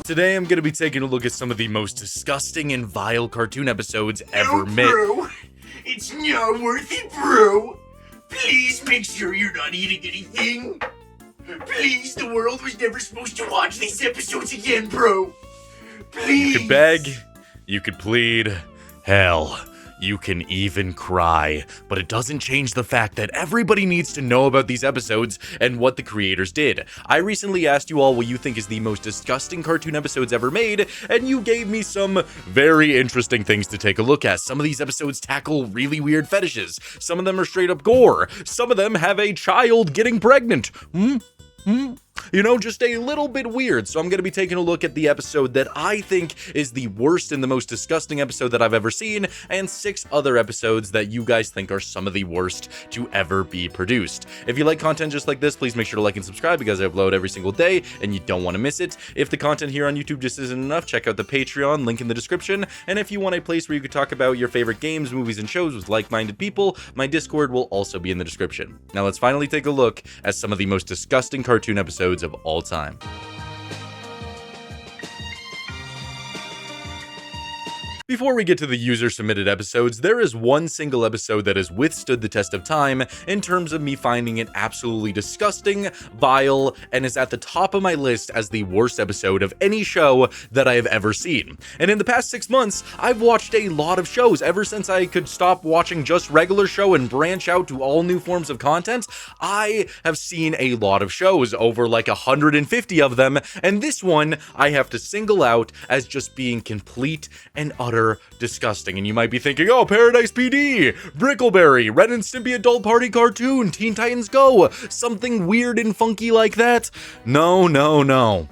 Today I'm gonna be taking a look at some of the most disgusting and vile cartoon episodes ever made. Bro, it's not worth it, bro. Please make sure you're not eating anything. Please, the world was never supposed to watch these episodes again, bro. Please. You could beg, you could plead, hell, you can even cry, but it doesn't change the fact that everybody needs to know about these episodes and what the creators did. I recently asked you all what you think is the most disgusting cartoon episodes ever made, and you gave me some very interesting things to take a look at. Some of these episodes tackle really weird fetishes. Some of them are straight up gore. Some of them have a child getting pregnant. You know, just a little bit weird. So I'm going to be taking a look at the episode that I think is the worst and the most disgusting episode that I've ever seen, and 6 other episodes that you guys think are some of the worst to ever be produced. If you like content just like this, please make sure to like and subscribe because I upload every single day and you don't want to miss it. If the content here on YouTube just isn't enough, check out the Patreon, link in the description. And if you want a place where you could talk about your favorite games, movies, and shows with like-minded people, my Discord will also be in the description. Now let's finally take a look at some of the most disgusting cartoon episodes of all time. Before we get to the user-submitted episodes, there is one single episode that has withstood the test of time in terms of me finding it absolutely disgusting, vile, and is at the top of my list as the worst episode of any show that I have ever seen. And in the past 6 months, I've watched a lot of shows. Ever since I could stop watching just regular show and branch out to all new forms of content, I have seen a lot of shows, over like 150 of them, and this one I have to single out as just being complete and utter disgusting. And you might be thinking, oh, Paradise PD, Brickleberry, Ren and Stimpy Adult Party Cartoon, Teen Titans Go, something weird and funky like that. No.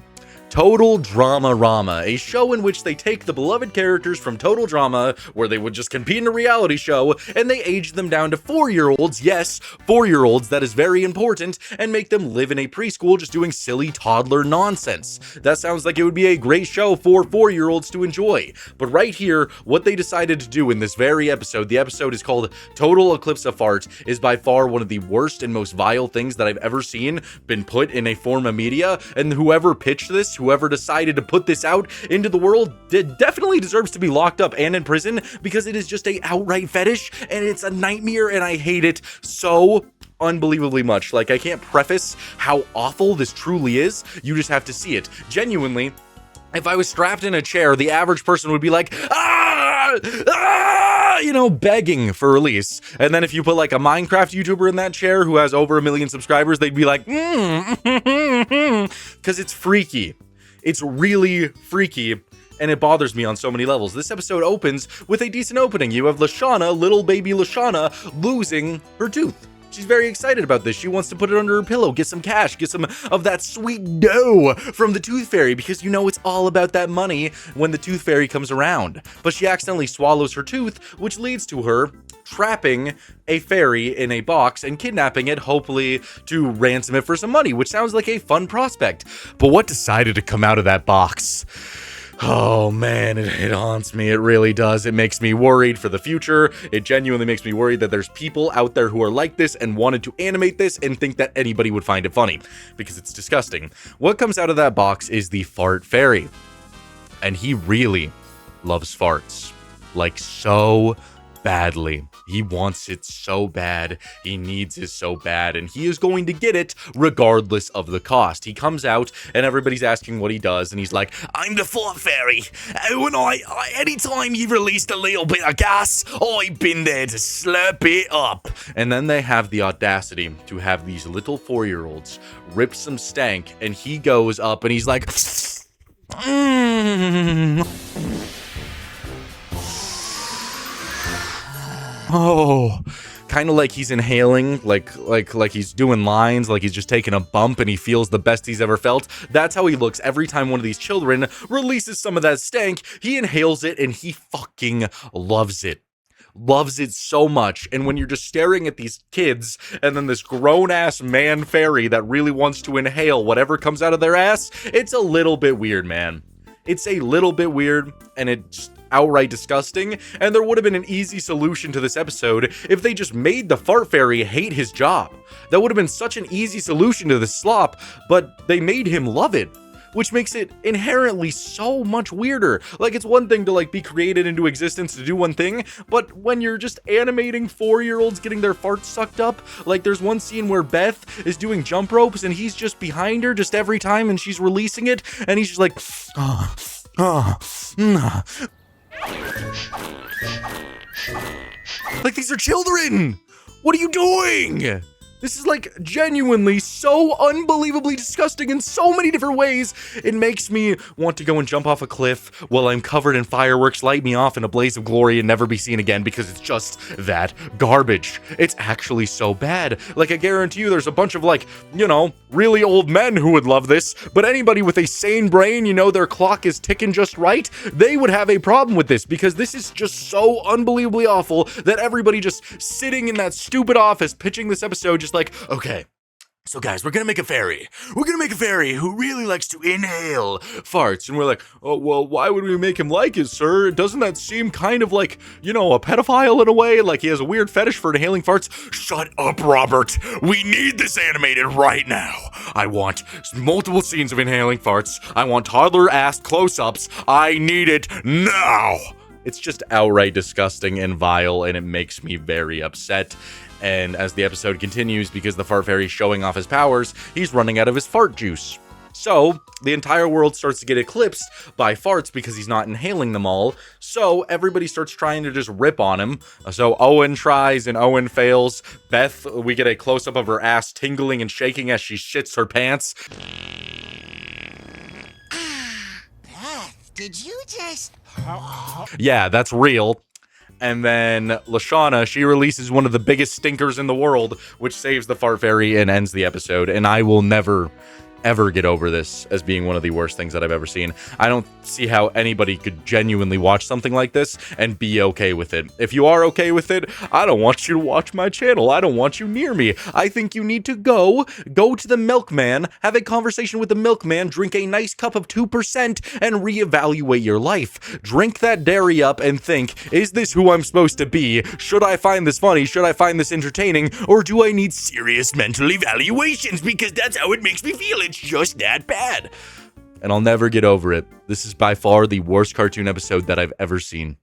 Total Dramarama, a show in which they take the beloved characters from Total Drama, where they would just compete in a reality show, and they age them down to 4-year-olds, yes, 4-year-olds, that is very important, and make them live in a preschool just doing silly toddler nonsense. That sounds like it would be a great show for 4-year-olds to enjoy. But right here, what they decided to do in this very episode, the episode is called Total Eclipse of Fart, is by far one of the worst and most vile things that I've ever seen been put in a form of media, and whoever pitched this, whoever decided to put this out into the world definitely deserves to be locked up and in prison, because it is just a outright fetish and it's a nightmare, and I hate it so unbelievably much. Like, I can't preface how awful this truly is. You just have to see it. Genuinely, if I was strapped in a chair, the average person would be like, you know, begging for release. And then if you put like a Minecraft YouTuber in that chair who has over 1 million subscribers, they'd be like, because it's freaky. It's really freaky, and it bothers me on so many levels. This episode opens with a decent opening. You have Lashana, little baby Lashana, losing her tooth. She's very excited about this. She wants to put it under her pillow, get some cash, get some of that sweet dough from the Tooth Fairy, because you know it's all about that money when the Tooth Fairy comes around. But she accidentally swallows her tooth, which leads to her trapping a fairy in a box and kidnapping it, hopefully to ransom it for some money, which sounds like a fun prospect. But what decided to come out of that box? Oh man, it haunts me. It really does. It makes me worried for the future. It genuinely makes me worried that there's people out there who are like this and wanted to animate this and think that anybody would find it funny, because it's disgusting. What comes out of that box is the Fart Fairy, and he really loves farts, like so badly. He wants it so bad, he needs it so bad, and he is going to get it regardless of the cost. He comes out and everybody's asking what he does, and he's like, I'm the Fart Fairy. When anytime you've released a little bit of gas, I've been there to slurp it up. And then they have the audacity to have these little 4-year-olds rip some stank, and he goes up and he's like, oh, kind of like he's inhaling, like he's doing lines, like he's just taking a bump and he feels the best he's ever felt. That's how he looks every time one of these children releases some of that stank. He inhales it and he fucking loves it. Loves it so much. And when you're just staring at these kids and then this grown-ass man fairy that really wants to inhale whatever comes out of their ass, it's a little bit weird, man. It's a little bit weird, and it's outright disgusting, and there would have been an easy solution to this episode if they just made the Fart Fairy hate his job. That would have been such an easy solution to this slop, but they made him love it. which makes it inherently so much weirder. Like, it's one thing to like be created into existence to do one thing, but when you're just animating 4-year-olds getting their farts sucked up, like there's one scene where Beth is doing jump ropes and he's just behind her just every time and she's releasing it and he's just like like, these are children. What are you doing? This is like genuinely so unbelievably disgusting in so many different ways. It makes me want to go and jump off a cliff while I'm covered in fireworks, light me off in a blaze of glory and never be seen again because it's just that garbage. It's actually so bad. Like, I guarantee you there's a bunch of like, you know, really old men who would love this, but anybody with a sane brain, you know, their clock is ticking just right, they would have a problem with this because this is just so unbelievably awful that everybody just sitting in that stupid office pitching this episode just like, okay, so guys, we're gonna make a fairy. We're gonna make a fairy who really likes to inhale farts. And we're like, oh, well, why would we make him like it, sir? Doesn't that seem kind of like, you know, a pedophile in a way? Like he has a weird fetish for inhaling farts? Shut up, Robert. We need this animated right now. I want multiple scenes of inhaling farts. I want toddler-ass close-ups. I need it now. It's just outright disgusting and vile, and it makes me very upset. And as the episode continues, because the fart fairy's showing off his powers, he's running out of his fart juice. So the entire world starts to get eclipsed by farts because he's not inhaling them all. So everybody starts trying to just rip on him. So Owen tries and Owen fails. Beth, we get a close-up of her ass tingling and shaking as she shits her pants. Beth, did you just... Yeah, that's real. And then Lashana, she releases one of the biggest stinkers in the world, which saves the fart fairy and ends the episode. And I will never, ever get over this as being one of the worst things that I've ever seen. I don't see how anybody could genuinely watch something like this and be okay with it. If you are okay with it, I don't want you to watch my channel. I don't want you near me. I think you need to go to the milkman, have a conversation with the milkman, drink a nice cup of 2% and reevaluate your life. Drink that dairy up and think, is this who I'm supposed to be? Should I find this funny? Should I find this entertaining? Or do I need serious mental evaluations? Because that's how it makes me feel. It's just that bad. And I'll never get over it. This is by far the worst cartoon episode that I've ever seen.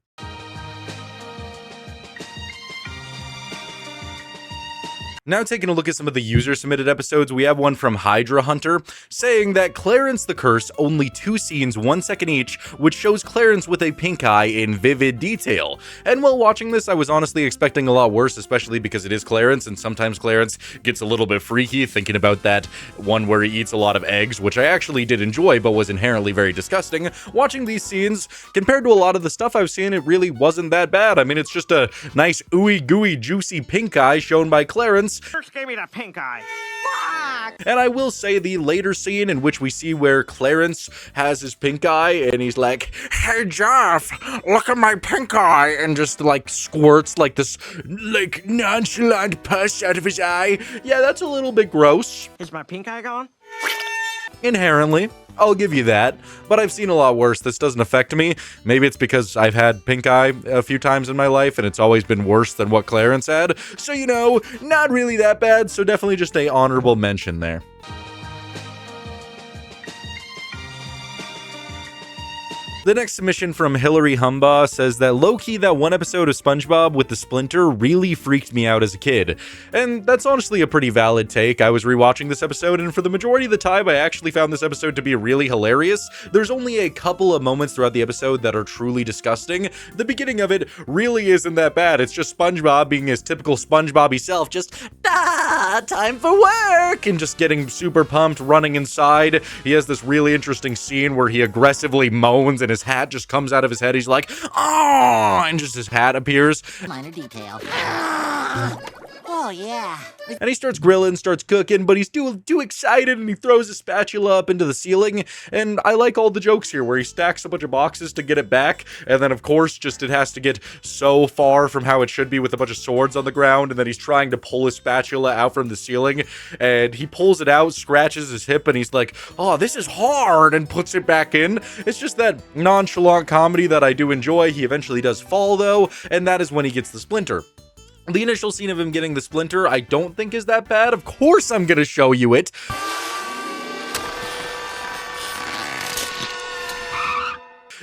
Now taking a look at some of the user-submitted episodes, we have one from Hydra Hunter saying that Clarence the Curse, only 2 scenes, 1 second each, which shows Clarence with a pink eye in vivid detail. And while watching this, I was honestly expecting a lot worse, especially because it is Clarence, and sometimes Clarence gets a little bit freaky, thinking about that one where he eats a lot of eggs, which I actually did enjoy, but was inherently very disgusting. Watching these scenes, compared to a lot of the stuff I've seen, it really wasn't that bad. I mean, it's just a nice ooey gooey juicy pink eye shown by Clarence. First gave me the pink eye. And I will say the later scene in which we see where Clarence has his pink eye and he's like, hey Jeff, look at my pink eye, and just like squirts like this like nonchalant pus out of his eye. Yeah, that's a little bit gross. Is my pink eye gone? Inherently, I'll give you that, but I've seen a lot worse. This doesn't affect me. Maybe it's because I've had pink eye a few times in my life and it's always been worse than what Clarence had. So, you know, not really that bad, so definitely just a honorable mention there. The next submission from Hillary Humbaugh says that low-key that one episode of SpongeBob with the Splinter really freaked me out as a kid. And that's honestly a pretty valid take. I was rewatching this episode, and for the majority of the time, I actually found this episode to be really hilarious. There's only a couple of moments throughout the episode that are truly disgusting. The beginning of it really isn't that bad. It's just SpongeBob being his typical SpongeBob-y self, just, time for work, and just getting super pumped, running inside. He has this really interesting scene where he aggressively moans and his hat just comes out of his head. He's like, oh, and just his hat appears. Minor detail. Oh, yeah. And he starts grilling, starts cooking, but he's too excited and he throws a spatula up into the ceiling. And I like all the jokes here where he stacks a bunch of boxes to get it back. And then, of course, just it has to get so far from how it should be with a bunch of swords on the ground. And then he's trying to pull his spatula out from the ceiling. And he pulls it out, scratches his hip, and he's like, oh, this is hard, and puts it back in. It's just that nonchalant comedy that I do enjoy. He eventually does fall, though, and that is when he gets the Splinter. The initial scene of him getting the Splinter, I don't think is that bad. Of course I'm gonna show you it.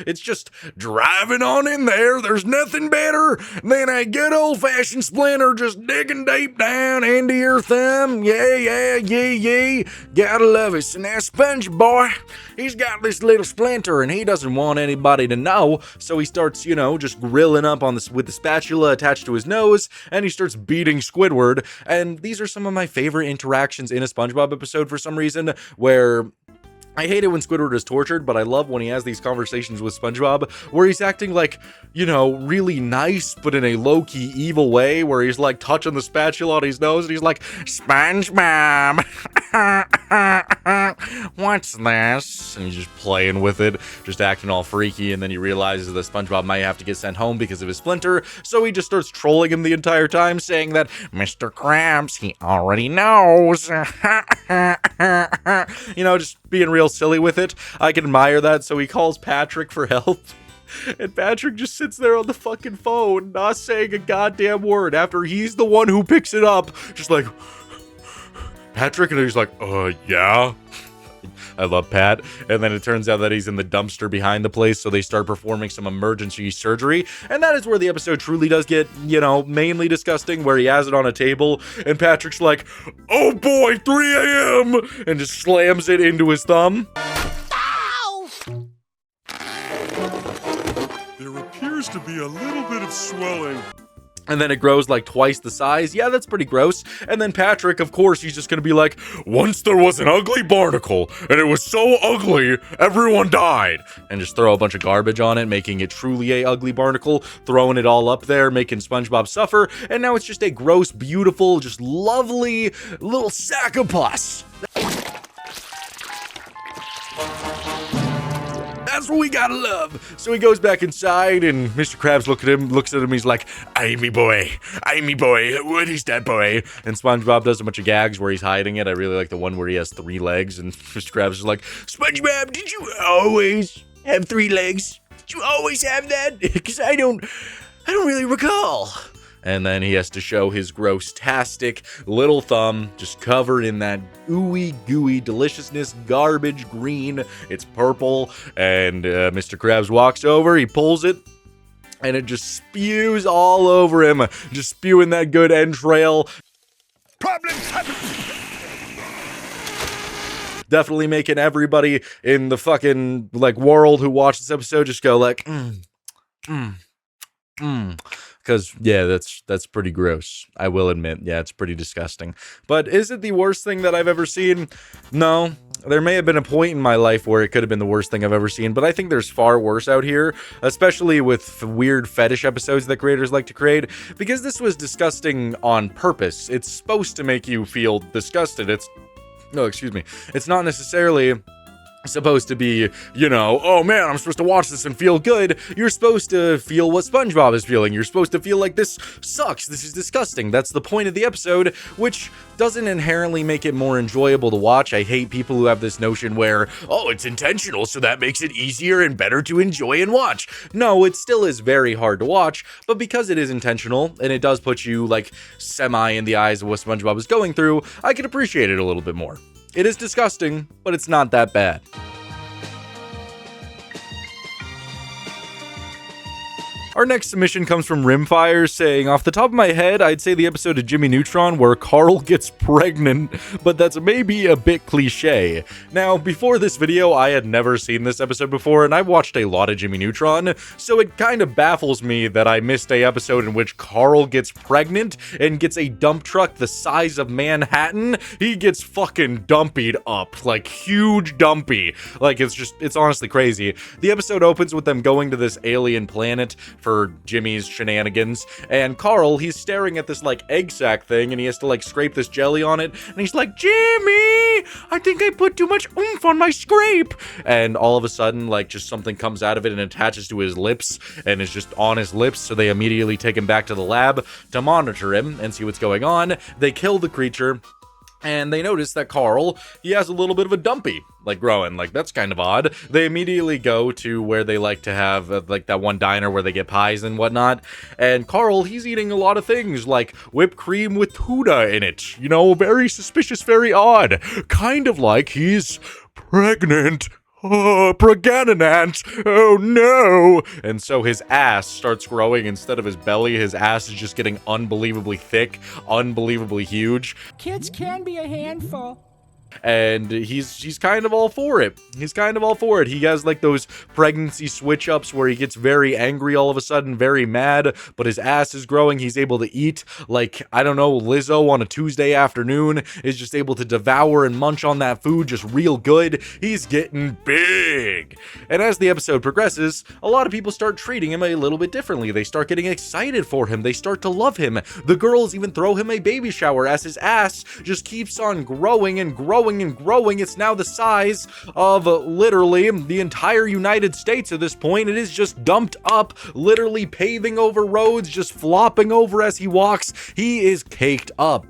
It's just driving on in there. There's nothing better than a good old-fashioned Splinter just digging deep down into your thumb. Yeah. Gotta love it. So now SpongeBob, he's got this little Splinter, and he doesn't want anybody to know, so he starts, just grilling up on this with the spatula attached to his nose, and he starts beating Squidward. And these are some of my favorite interactions in a SpongeBob episode for some reason, where I hate it when Squidward is tortured, but I love when he has these conversations with SpongeBob where he's acting like, really nice, but in a low-key evil way, where he's like touching the spatula on his nose and he's like, SpongeBob, what's this? And he's just playing with it, just acting all freaky, and then he realizes that SpongeBob might have to get sent home because of his Splinter, so he just starts trolling him the entire time, saying that Mr. Krabs, he already knows. Just being real silly with it. I can admire that, so he calls Patrick for help. And Patrick just sits there on the fucking phone, not saying a goddamn word, after he's the one who picks it up, just like, Patrick, and he's like, yeah. I love Pat. And then it turns out that he's in the dumpster behind the place, so they start performing some emergency surgery. And that is where the episode truly does get, mainly disgusting, where he has it on a table, and Patrick's like, oh boy, 3 a.m., and just slams it into his thumb. There appears to be a little bit of swelling. And then it grows like twice the size. Yeah, that's pretty gross. And then Patrick, of course, he's just gonna be like, once there was an ugly barnacle, and it was so ugly, everyone died. And just throw a bunch of garbage on it, making it truly a ugly barnacle, throwing it all up there, making SpongeBob suffer. And now it's just a gross, beautiful, just lovely little sack of pus. That's what we gotta love. So he goes back inside, and Mr. Krabs looks at him, he's like, "Aye, me boy, what is that, boy?" And SpongeBob does a bunch of gags where he's hiding it. I really like the one where he has 3 legs, and Mr. Krabs is like, "SpongeBob, did you always have 3 legs? Did you always have that? Because I don't really recall." And then he has to show his gross-tastic little thumb just covered in that ooey gooey deliciousness, garbage green. It's purple, and Mr. Krabs walks over, he pulls it, and it just spews all over him, just spewing that good entrail. Problems happen. Definitely making everybody in the fucking world who watched this episode just go like, Because, yeah, that's pretty gross. I will admit, yeah, it's pretty disgusting. But is it the worst thing that I've ever seen? No. There may have been a point in my life where it could have been the worst thing I've ever seen, but I think there's far worse out here, especially with weird fetish episodes that creators like to create, because this was disgusting on purpose. It's supposed to make you feel disgusted. It's not necessarily supposed to be, oh man, I'm supposed to watch this and feel good. You're supposed to feel what SpongeBob is feeling. You're supposed to feel like this sucks, this is disgusting. That's the point of the episode, which doesn't inherently make it more enjoyable to watch. I hate people who have this notion where, oh, it's intentional, so that makes it easier and better to enjoy and watch. No, it still is very hard to watch, but because it is intentional, and it does put you, semi in the eyes of what SpongeBob is going through, I can appreciate it a little bit more. It is disgusting, but it's not that bad. Our next submission comes from Rimfire saying, off the top of my head, I'd say the episode of Jimmy Neutron where Carl gets pregnant, but that's maybe a bit cliche. Now, before this video, I had never seen this episode before, and I've watched a lot of Jimmy Neutron, so it kind of baffles me that I missed a episode in which Carl gets pregnant and gets a dump truck the size of Manhattan. He gets fucking dumpied up, huge dumpy. It's honestly crazy. The episode opens with them going to this alien planet for Jimmy's shenanigans, and Carl, he's staring at this egg sack thing, and he has to scrape this jelly on it, and he's like, "Jimmy, I think I put too much oomph on my scrape." And all of a sudden, just something comes out of it and attaches to his lips, and is just on his lips, so they immediately take him back to the lab to monitor him and see what's going on. They kill the creature, and they notice that Carl, he has a little bit of a dumpy, growing. That's kind of odd. They immediately go to where they like to have, that one diner where they get pies and whatnot. And Carl, he's eating a lot of things, like whipped cream with tuna in it. Very suspicious, very odd. Kind of like he's pregnant. oh, pregnant, oh no. And so his ass starts growing instead of his belly. His ass is just getting unbelievably thick, unbelievably huge. Kids can be a handful. And he's kind of all for it. He's kind of all for it. He has like those pregnancy switch ups where he gets very angry all of a sudden, very mad, but his ass is growing. He's able to eat like, I don't know, Lizzo on a Tuesday afternoon is just able to devour and munch on that food just real good. He's getting big. And as the episode progresses, a lot of people start treating him a little bit differently. They start getting excited for him. They start to love him. The girls even throw him a baby shower as his ass just keeps on growing and growing and growing. It's now the size of literally the entire United States at this point. It is just dumped up, literally paving over roads, just flopping over as he walks. He is caked up.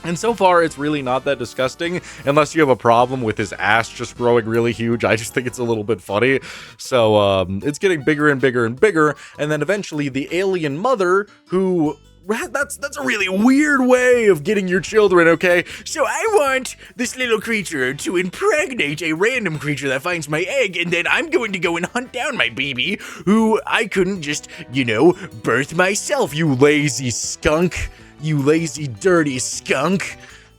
And so far, it's really not that disgusting, unless you have a problem with his ass just growing really huge. I just think it's a little bit funny. So, it's getting bigger and bigger and bigger, and then eventually the alien mother, who... That's a really weird way of getting your children, okay? So I want this little creature to impregnate a random creature that finds my egg, and then I'm going to go and hunt down my baby, who I couldn't just, birth myself, you lazy skunk. You lazy, dirty skunk.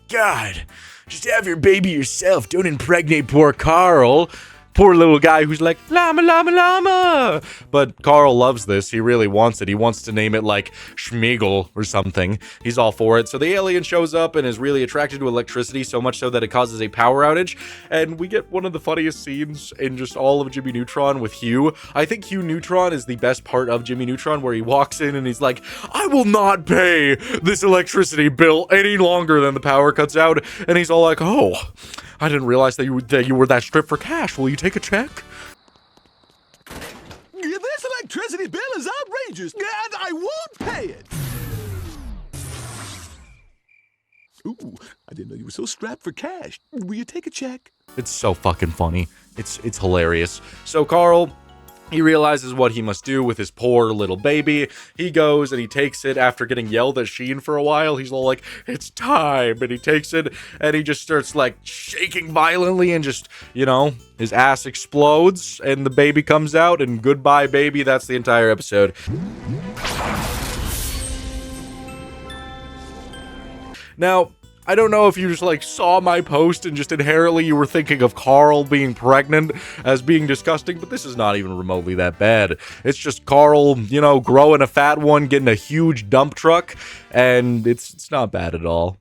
God, just have your baby yourself. Don't impregnate poor Carl. Poor little guy who's like, llama, llama, llama. But Carl loves this. He really wants it. He wants to name it like Schmeagol or something. He's all for it. So the alien shows up and is really attracted to electricity, so much so that it causes a power outage. And we get one of the funniest scenes in just all of Jimmy Neutron with Hugh. I think Hugh Neutron is the best part of Jimmy Neutron, where he walks in and he's like, I will not pay this electricity bill any longer than the power cuts out. And he's all like, oh, I didn't realize that you were that stripped for cash. Will you take a check? This electricity bill is outrageous, and I won't pay it. Ooh, I didn't know you were so strapped for cash. Will you take a check? It's so fucking funny. It's hilarious. So Carl, he realizes what he must do with his poor little baby. He goes and he takes it after getting yelled at Sheen for a while. He's all like, it's time. And he takes it and he just starts like shaking violently and just, his ass explodes and the baby comes out and goodbye, baby. That's the entire episode. Now, I don't know if you just saw my post and just inherently you were thinking of Carl being pregnant as being disgusting, but this is not even remotely that bad. It's just Carl, growing a fat one, getting a huge dump truck, and it's not bad at all.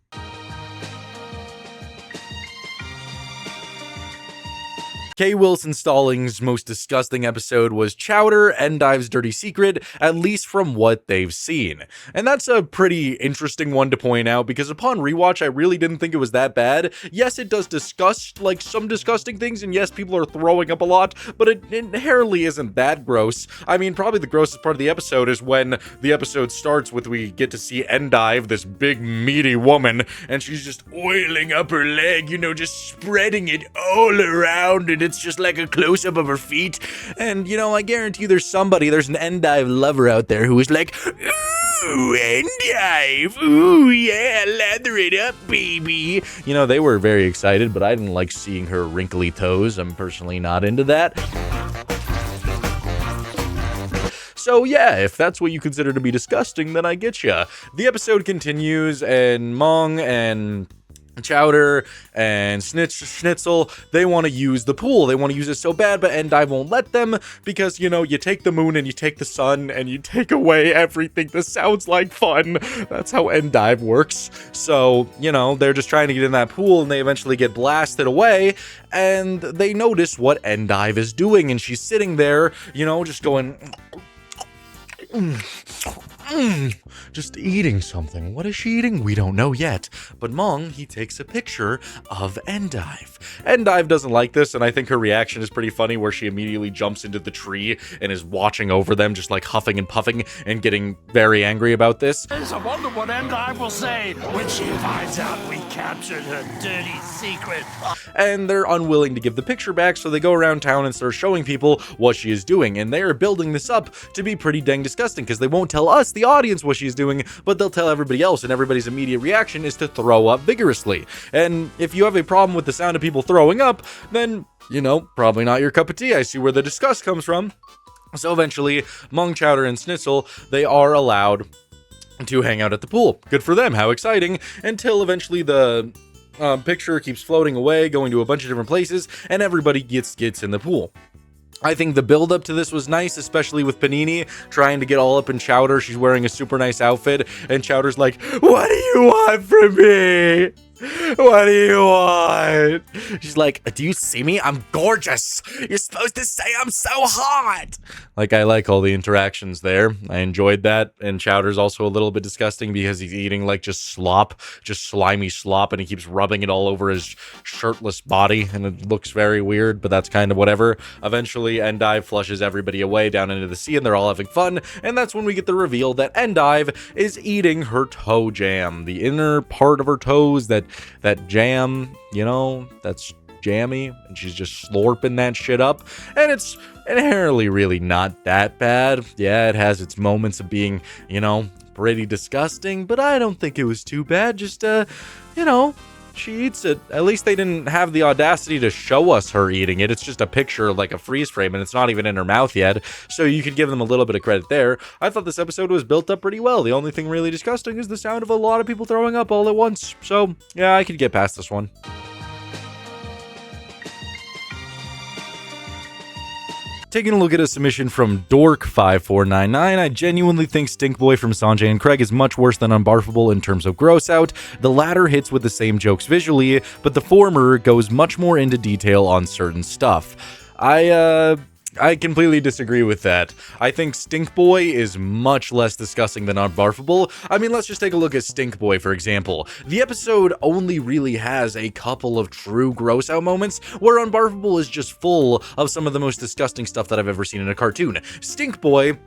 K. Wilson Stallings' most disgusting episode was Chowder, Endive's Dirty Secret, at least from what they've seen. And that's a pretty interesting one to point out, because upon rewatch, I really didn't think it was that bad. Yes, it does discuss, some disgusting things, and yes, people are throwing up a lot, but it inherently isn't that gross. I mean, probably the grossest part of the episode is when the episode starts with we get to see Endive, this big, meaty woman, and she's just oiling up her leg, just spreading it all around, and it's just like a close-up of her feet. And, I guarantee there's an Endive lover out there who is like, ooh, Endive, ooh, yeah, lather it up, baby. They were very excited, but I didn't like seeing her wrinkly toes. I'm personally not into that. So yeah, if that's what you consider to be disgusting, then I get ya. The episode continues, and Mung and Chowder and Schnitzel, they want to use the pool. They want to use it so bad, but Endive won't let them because, you take the moon and you take the sun and you take away everything. This sounds like fun. That's how Endive works. So, they're just trying to get in that pool and they eventually get blasted away and they notice what Endive is doing and she's sitting there, just going... just eating something. What is she eating? We don't know yet. But Mung, he takes a picture of Endive. Endive doesn't like this, and I think her reaction is pretty funny, where she immediately jumps into the tree and is watching over them, just huffing and puffing and getting very angry about this. I wonder what Endive will say when she finds out we captured her dirty secret. And they're unwilling to give the picture back, so they go around town and start showing people what she is doing, and they are building this up to be pretty dang disgusting, because they won't tell us, the the audience what she's doing, but they'll tell everybody else, and everybody's immediate reaction is to throw up vigorously. And if you have a problem with the sound of people throwing up, then, you know, probably not your cup of tea. I see where the disgust comes from. So eventually, Mung, Chowder, and Schnitzel, they are allowed to hang out at the pool. Good for them, how exciting, until eventually the picture keeps floating away, going to a bunch of different places, and everybody gets in the pool. I think the build up to this was nice, especially with Panini trying to get all up in Chowder. She's wearing a super nice outfit, and Chowder's like, "What do you want from me? What do you want?" She's like, "Do you see me? I'm gorgeous. You're supposed to say I'm so hot." Like, I like all the interactions there. I enjoyed that. And Chowder's also a little bit disgusting because he's eating like just slop, just slimy slop, and he keeps rubbing it all over his shirtless body, and it looks very weird, but that's kind of whatever. Eventually, Endive flushes everybody away down into the sea, and they're all having fun. And that's when we get the reveal that Endive is eating her toe jam, the inner part of her toes, that jam, you know, that's jammy, and she's just slurping that shit up, and it's inherently really not that bad. Yeah, it has its moments of being, you know, pretty disgusting, but I don't think it was too bad. Just, you know, she eats it. At least they didn't have the audacity to show us her eating it. It's just a picture, like a freeze frame, and it's not even in her mouth yet, so you could give them a little bit of credit there. I thought this episode was built up pretty well. The only thing really disgusting is the sound of a lot of people throwing up all at once, so yeah, I could get past this one. Taking a look at a submission from Dork5499, I genuinely think Stink Boy from Sanjay and Craig is much worse than Unbarfable in terms of gross out. The latter hits with the same jokes visually, but the former goes much more into detail on certain stuff. I completely disagree with that. I think Stink Boy is much less disgusting than Unbarfable. I mean, let's just take a look at Stink Boy, for example. The episode only really has a couple of true gross out moments, where Unbarfable is just full of some of the most disgusting stuff that I've ever seen in a cartoon. Stink Boy,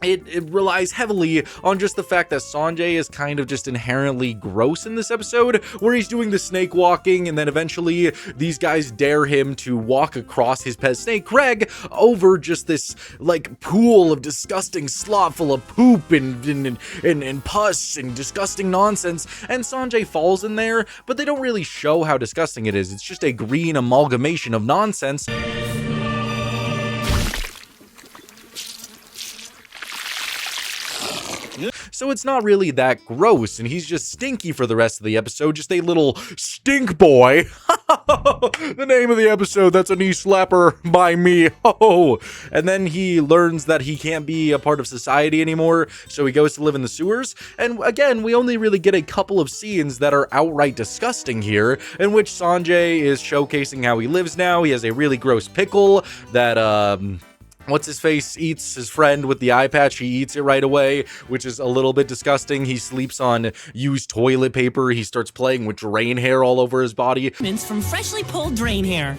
it relies heavily on just the fact that Sanjay is kind of just inherently gross in this episode, where he's doing the snake walking, and then eventually these guys dare him to walk across his pet snake, Craig, over just this, like, pool of disgusting slop full of poop and pus and disgusting nonsense, and Sanjay falls in there, but they don't really show how disgusting it is. It's just a green amalgamation of nonsense. So it's not really that gross, and he's just stinky for the rest of the episode, just a little stink boy. The name of the episode, that's a knee slapper by me. And then he learns that he can't be a part of society anymore, so he goes to live in the sewers. And again, we only really get a couple of scenes that are outright disgusting here, in which Sanjay is showcasing how he lives now. He has a really gross pickle that, what's-his-face eats his friend with the eye patch. He eats it right away, which is a little bit disgusting. He sleeps on used toilet paper. He starts playing with drain hair all over his body. Mints from freshly pulled drain hair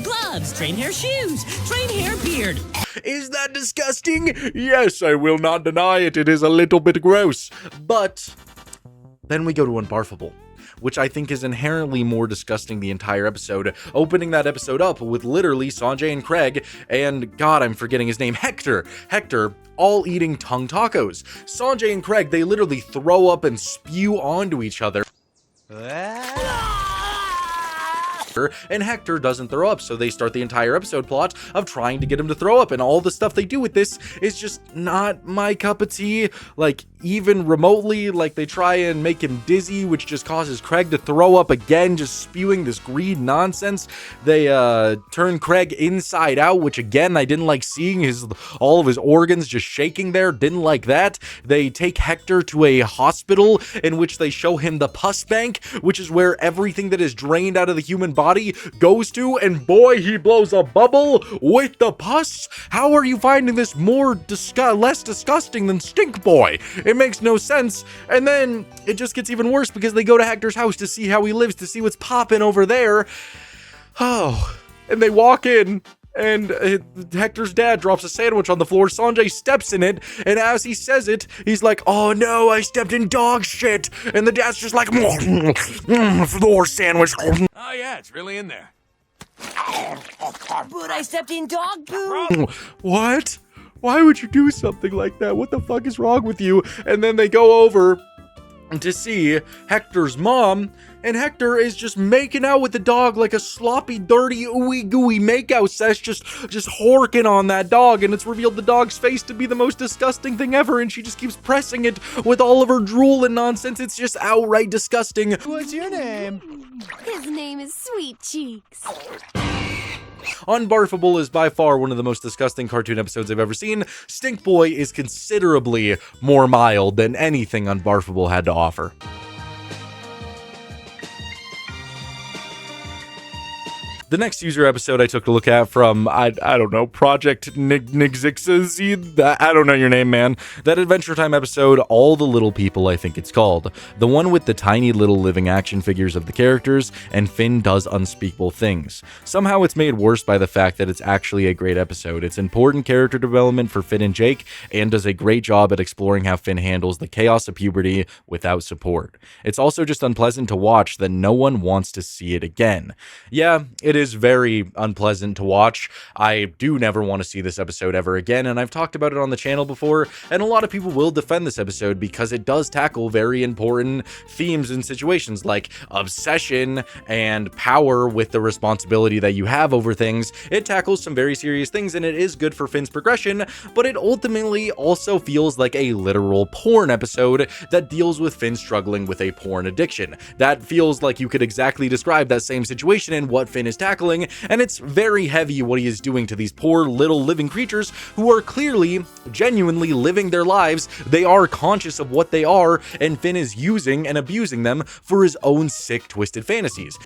gloves, drain hair shoes, drain hair beard. Is that disgusting? Yes, I will not deny it. It is a little bit gross. But then we go to Unbarfable, which I think is inherently more disgusting the entire episode, opening that episode up with literally Sanjay and Craig and, God, I'm forgetting his name, Hector, all eating tongue tacos. Sanjay and Craig, they literally throw up and spew onto each other. And Hector doesn't throw up, so they start the entire episode plot of trying to get him to throw up, and all the stuff they do with this is just not my cup of tea, like, even remotely. Like, they try and make him dizzy, which just causes Craig to throw up again, just spewing this green nonsense. They turn Craig inside out, which again, I didn't like seeing all of his organs just shaking there, didn't like that. They take Hector to a hospital in which they show him the pus bank, which is where everything that is drained out of the human body goes to, and boy, he blows a bubble with the pus. How are you finding this less disgusting than Stink Boy? It makes no sense. And then it just gets even worse because they go to Hector's house to see how he lives, to see what's popping over there. Oh, and they walk in, and Hector's dad drops a sandwich on the floor. Sanjay steps in it, and as he says it, he's like, "Oh no, I stepped in dog shit." And the dad's just like, "Floor sandwich." Oh yeah, it's really in there. But I stepped in dog poo. What? Why would you do something like that? What the fuck is wrong with you? And then they go over to see Hector's mom, and Hector is just making out with the dog like a sloppy, dirty, ooey gooey makeout sesh, just horking on that dog, and it's revealed the dog's face to be the most disgusting thing ever, and she just keeps pressing it with all of her drool and nonsense. It's just outright disgusting. What's your name? His name is Sweet Cheeks. Unbarfable is by far one of the most disgusting cartoon episodes I've ever seen. Stink Boy is considerably more mild than anything Unbarfable had to offer. The next user episode I took a look at from, I don't know, Project Nigzixazi, I don't know your name, man. That Adventure Time episode, All the Little People, I think it's called. The one with the tiny little living action figures of the characters, and Finn does unspeakable things. Somehow it's made worse by the fact that it's actually a great episode. It's important character development for Finn and Jake, and does a great job at exploring how Finn handles the chaos of puberty without support. It's also just unpleasant to watch that no one wants to see it again. Yeah, it is very unpleasant to watch. I do never want to see this episode ever again, and I've talked about it on the channel before, and a lot of people will defend this episode because it does tackle very important themes and situations like obsession and power with the responsibility that you have over things. It tackles some very serious things, and it is good for Finn's progression, but it ultimately also feels like a literal porn episode that deals with Finn struggling with a porn addiction. That feels like you could exactly describe that same situation and what Finn is tackling, and it's very heavy what he is doing to these poor little living creatures who are clearly, genuinely living their lives. They are conscious of what they are, and Finn is using and abusing them for his own sick, twisted fantasies.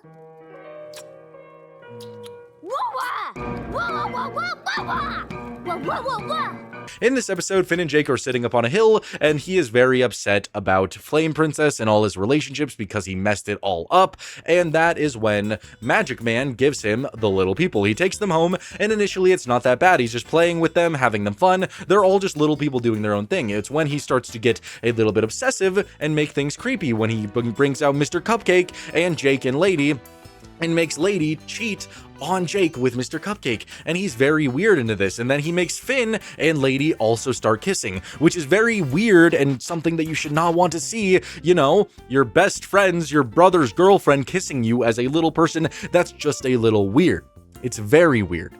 In this episode, Finn and Jake are sitting up on a hill, and he is very upset about Flame Princess and all his relationships because he messed it all up, and that is when Magic Man gives him the little people. He takes them home, and initially it's not that bad. He's just playing with them, having them fun. They're all just little people doing their own thing. It's when he starts to get a little bit obsessive and make things creepy, when he brings out Mr. Cupcake and Jake and Lady, and makes Lady cheat on Jake with Mr. Cupcake, and he's very weird into this. And then he makes Finn and Lady also start kissing, which is very weird and something that you should not want to see. You know, your best friend's, your brother's girlfriend kissing you as a little person. That's just a little weird. It's very weird.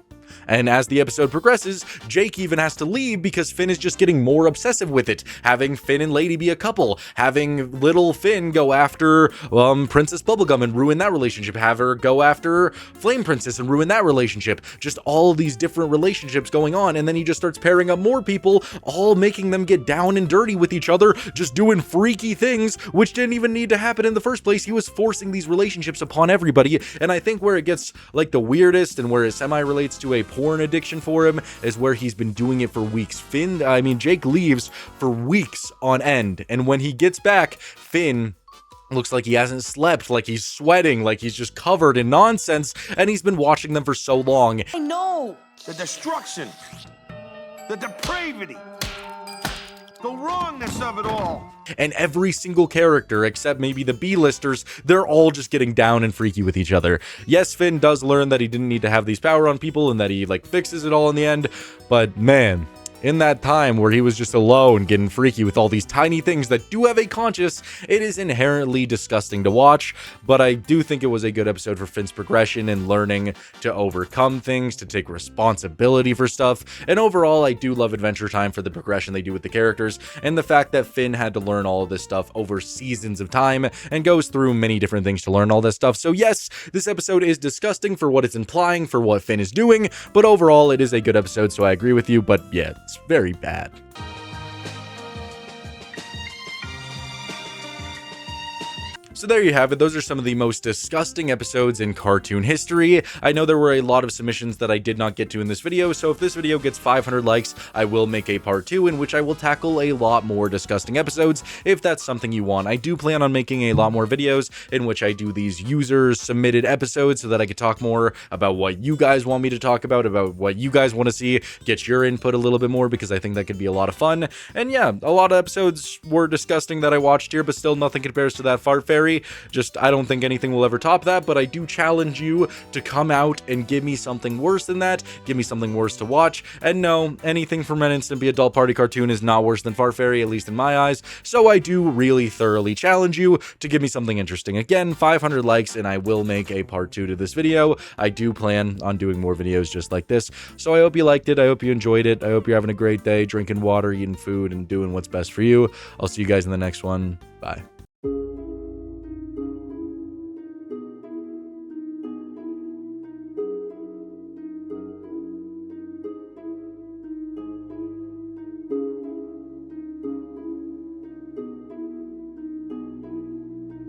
And as the episode progresses, Jake even has to leave because Finn is just getting more obsessive with it, having Finn and Lady be a couple, having little Finn go after Princess Bubblegum and ruin that relationship, have her go after Flame Princess and ruin that relationship, just all these different relationships going on, and then he just starts pairing up more people, all making them get down and dirty with each other, just doing freaky things, which didn't even need to happen in the first place. He was forcing these relationships upon everybody, and I think where it gets like the weirdest and where it semi-relates to a porn addiction for him is where he's been doing it for weeks. Jake leaves for weeks on end, and when he gets back, Finn looks like he hasn't slept, like he's sweating, like he's just covered in nonsense, and he's been watching them for so long. I know the destruction, the depravity, the wrongness of it all. And every single character, except maybe the B-listers, they're all just getting down and freaky with each other. Yes, Finn does learn that he didn't need to have these power on people and that he fixes it all in the end, but man, in that time where he was just alone getting freaky with all these tiny things that do have a conscience, it is inherently disgusting to watch. But I do think it was a good episode for Finn's progression and learning to overcome things, to take responsibility for stuff. And overall, I do love Adventure Time for the progression they do with the characters and the fact that Finn had to learn all of this stuff over seasons of time and goes through many different things to learn all this stuff. So yes, this episode is disgusting for what it's implying, for what Finn is doing, but overall it is a good episode, so I agree with you. But yeah, it's very bad. So there you have it. Those are some of the most disgusting episodes in cartoon history. I know there were a lot of submissions that I did not get to in this video, so if this video gets 500 likes, I will make a part 2 in which I will tackle a lot more disgusting episodes, if that's something you want. I do plan on making a lot more videos in which I do these user-submitted episodes so that I could talk more about what you guys want me to talk about what you guys want to see, get your input a little bit more, because I think that could be a lot of fun. And yeah, a lot of episodes were disgusting that I watched here, but still nothing compares to that Fart Fairy. Fairy. Just, I don't think anything will ever top that, but I do challenge you to come out and give me something worse than that. Give me something worse to watch. And no, anything from Ren and Stimpy Adult Party cartoon is not worse than Fart Fairy, at least in my eyes. So I do really thoroughly challenge you to give me something interesting. Again, 500 likes and I will make a part 2 to this video. I do plan on doing more videos just like this. So I hope you liked it. I hope you enjoyed it. I hope you're having a great day, drinking water, eating food, and doing what's best for you. I'll see you guys in the next one. Bye.